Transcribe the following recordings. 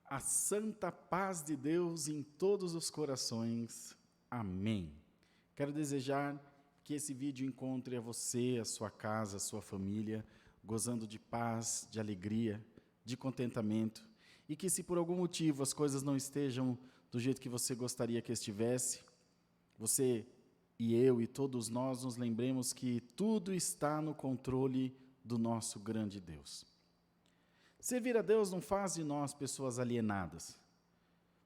A santa paz de Deus em todos os corações. Amém. Quero desejar que esse vídeo encontre a você, a sua casa, a sua família, gozando de paz, de alegria, de contentamento, e que se por algum motivo as coisas não estejam do jeito que você gostaria que estivesse, você e eu e todos nós nos lembremos que tudo está no controle do nosso grande Deus. Servir a Deus não faz de nós pessoas alienadas,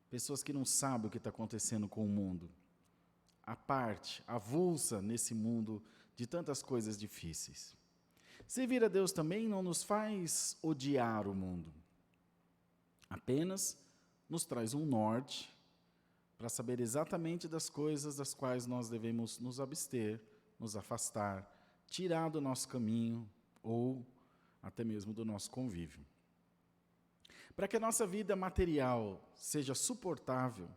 pessoas que não sabem o que está acontecendo com o mundo, à parte, avulsa nesse mundo de tantas coisas difíceis. Servir a Deus também não nos faz odiar o mundo, apenas nos traz um norte para saber exatamente das coisas das quais nós devemos nos abster, nos afastar, tirar do nosso caminho ou até mesmo do nosso convívio. Para que a nossa vida material seja suportável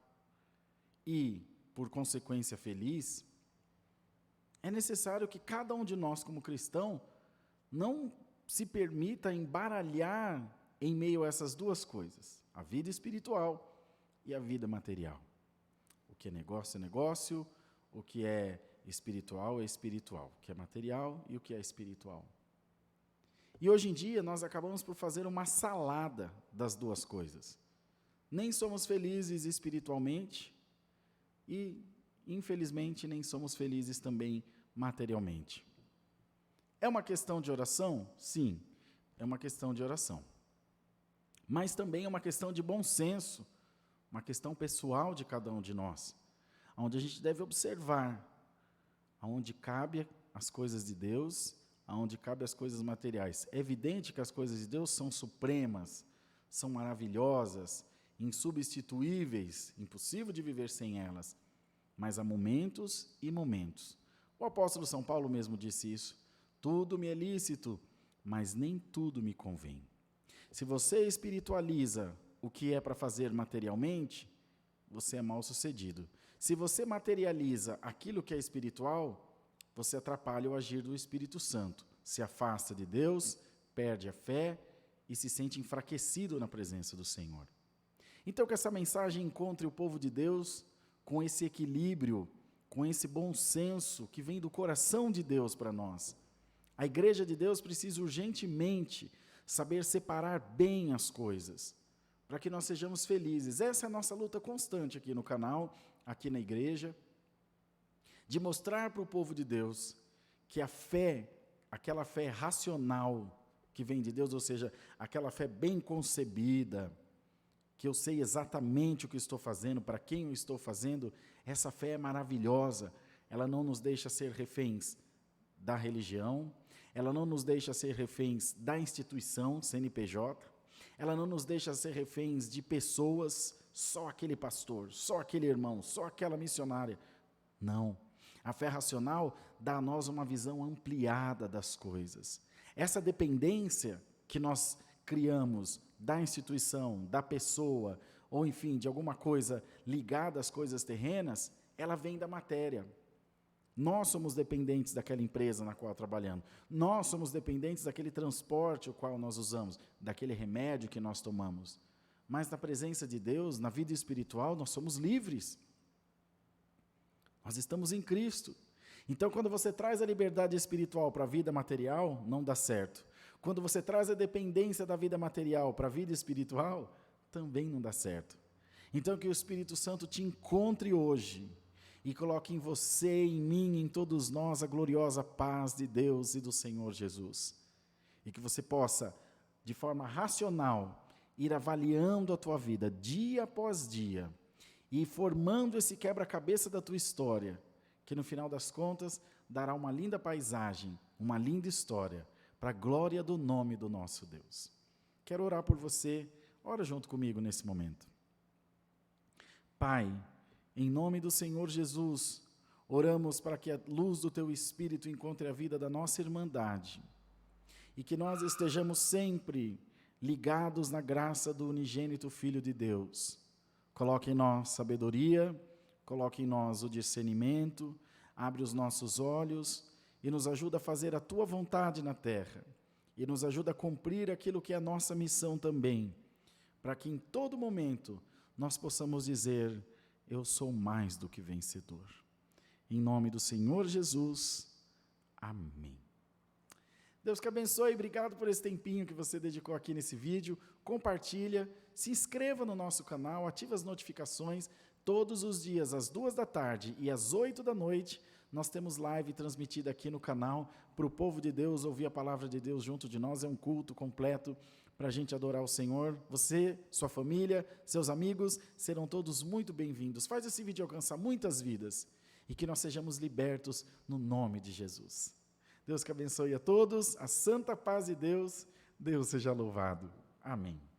e, por consequência, feliz, é necessário que cada um de nós, como cristão, não se permita embaralhar em meio a essas duas coisas, a vida espiritual e a vida material. O que é negócio, o que é espiritual, o que é material e o que é espiritual. E hoje em dia nós acabamos por fazer uma salada das duas coisas. Nem somos felizes espiritualmente e, infelizmente, nem somos felizes também materialmente. É uma questão de oração? Sim, é uma questão de oração. Mas também é uma questão de bom senso, uma questão pessoal de cada um de nós, onde a gente deve observar aonde cabe as coisas de Deus, aonde cabe as coisas materiais. É evidente que as coisas de Deus são supremas, são maravilhosas, insubstituíveis, impossível de viver sem elas, mas há momentos e momentos. O apóstolo São Paulo mesmo disse isso: tudo me é lícito, mas nem tudo me convém. Se você espiritualiza o que é para fazer materialmente, você é mal sucedido. Se você materializa aquilo que é espiritual, você atrapalha o agir do Espírito Santo, se afasta de Deus, perde a fé e se sente enfraquecido na presença do Senhor. Então, que essa mensagem encontre o povo de Deus com esse equilíbrio, com esse bom senso que vem do coração de Deus para nós. A igreja de Deus precisa urgentemente saber separar bem as coisas, para que nós sejamos felizes. Essa é a nossa luta constante aqui no canal, aqui na igreja, de mostrar para o povo de Deus que a fé, aquela fé racional que vem de Deus, ou seja, aquela fé bem concebida, que eu sei exatamente o que estou fazendo, para quem eu estou fazendo, essa fé é maravilhosa, ela não nos deixa ser reféns da religião, ela não nos deixa ser reféns da instituição, CNPJ, ela não nos deixa ser reféns de pessoas, só aquele pastor, só aquele irmão, só aquela missionária. Não. A fé racional dá a nós uma visão ampliada das coisas. Essa dependência que nós criamos da instituição, da pessoa, ou enfim, de alguma coisa ligada às coisas terrenas, ela vem da matéria. Nós somos dependentes daquela empresa na qual trabalhamos. Nós somos dependentes daquele transporte o qual nós usamos, daquele remédio que nós tomamos. Mas na presença de Deus, na vida espiritual, nós somos livres. Nós estamos em Cristo. Então, quando você traz a liberdade espiritual para a vida material, não dá certo. Quando você traz a dependência da vida material para a vida espiritual, também não dá certo. Então, que o Espírito Santo te encontre hoje e coloque em você, em mim, em todos nós, a gloriosa paz de Deus e do Senhor Jesus. E que você possa, de forma racional, ir avaliando a tua vida, dia após dia, e formando esse quebra-cabeça da tua história, que no final das contas dará uma linda paisagem, uma linda história, para a glória do nome do nosso Deus. Quero orar por você, ora junto comigo nesse momento. Pai, em nome do Senhor Jesus, oramos para que a luz do Teu Espírito encontre a vida da nossa irmandade, e que nós estejamos sempre ligados na graça do unigênito Filho de Deus. Coloque em nós sabedoria, coloque em nós o discernimento, abre os nossos olhos e nos ajuda a fazer a Tua vontade na terra. E nos ajuda a cumprir aquilo que é a nossa missão também, para que em todo momento nós possamos dizer: eu sou mais do que vencedor. Em nome do Senhor Jesus, amém. Deus que abençoe, obrigado por esse tempinho que você dedicou aqui nesse vídeo. Compartilha, se inscreva no nosso canal, ative as notificações. Todos os dias, às 14h e às 20h, nós temos live transmitida aqui no canal para o povo de Deus ouvir a palavra de Deus junto de nós. É um culto completo para a gente adorar o Senhor. Você, sua família, seus amigos, serão todos muito bem-vindos. Faz esse vídeo alcançar muitas vidas e que nós sejamos libertos no nome de Jesus. Deus que abençoe a todos, a santa paz de Deus, Deus seja louvado. Amém.